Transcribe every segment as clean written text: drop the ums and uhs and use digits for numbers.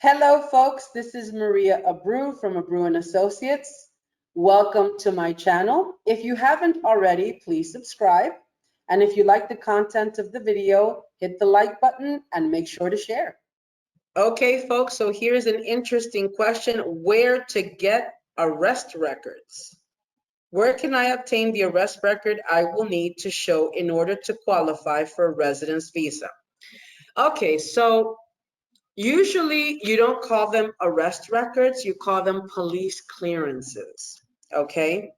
Hello, folks. This is Maria Abreu from Abreu and Associates. Welcome to my channel. If you haven't already, please subscribe. And if you like the content of the video, hit the like button and make sure to share. Okay, folks, so here's an interesting question. Where to get arrest records? Where can I obtain the arrest record I will need to show in order to qualify for a residence visa? Okay, so usually you don't call them arrest records, you call them police clearances, okay?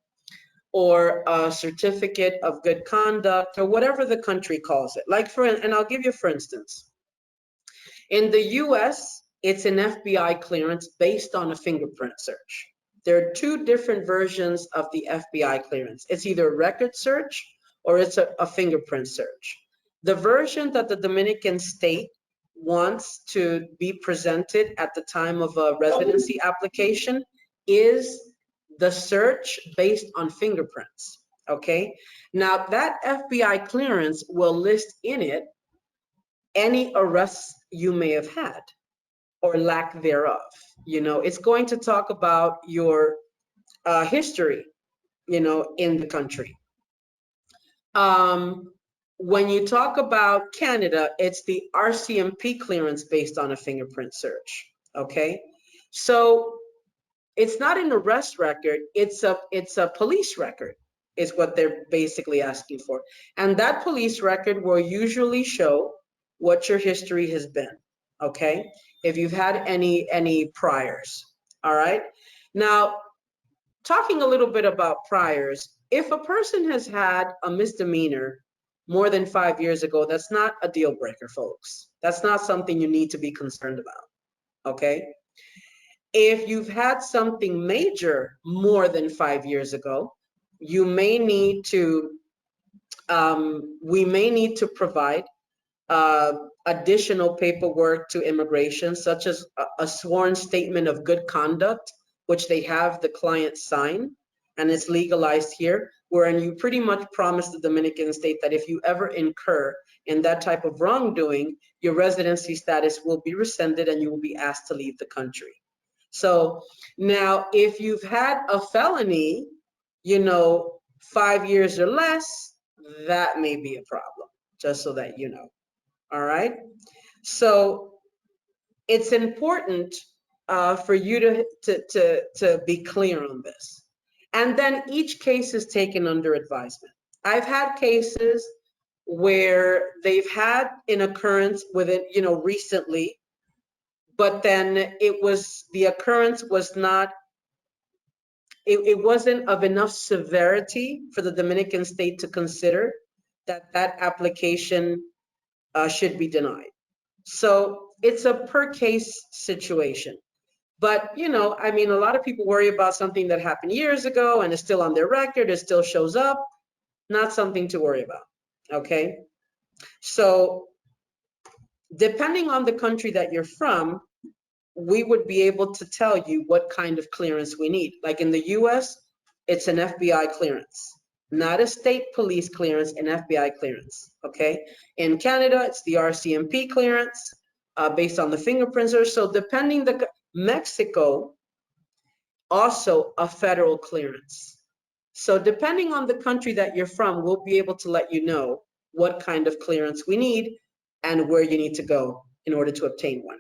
Or a certificate of good conduct, or whatever the country calls it. And I'll give you for instance. In the US, it's an FBI clearance based on a fingerprint search. There are two different versions of the FBI clearance. It's either a record search or it's a fingerprint search. The version that the Dominican state wants to be presented at the time of a residency application is the search based on fingerprints, okay? Now that FBI clearance will list in it any arrests you may have had or lack thereof. You know, it's going to talk about your history, you know, in the country. When you talk about Canada, it's the RCMP clearance based on a fingerprint search, okay? So it's not an arrest record, it's a police record is what they're basically asking for. And that police record will usually show what your history has been, okay? If you've had any priors, all right? Now, talking a little bit about priors, if a person has had a misdemeanor more than 5 years ago, that's not a deal breaker, folks. That's not something you need to be concerned about, okay? If you've had something major more than 5 years ago, you may need to, we may need to provide additional paperwork to immigration, such as a sworn statement of good conduct, which they have the client sign, and it's legalized here, wherein you pretty much promise the Dominican state that if you ever incur in that type of wrongdoing, your residency status will be rescinded and you will be asked to leave the country. So now if you've had a felony, you know, 5 years or less, that may be a problem, just so that you know. All right. So it's important for you to be clear on this. And then each case is taken under advisement. I've had cases where they've had an occurrence within, you know, recently, but then the occurrence was not, it wasn't of enough severity for the Dominican state to consider that application should be denied. So it's a per case situation. But, you know, I mean, a lot of people worry about something that happened years ago and is still on their record, it still shows up. Not something to worry about, okay? So depending on the country that you're from, we would be able to tell you what kind of clearance we need. Like in the US, it's an FBI clearance, not a state police clearance, an FBI clearance, okay? In Canada, it's the RCMP clearance based on the fingerprints. So depending Mexico, also a federal clearance. So depending on the country that you're from, we'll be able to let you know what kind of clearance we need and where you need to go in order to obtain one.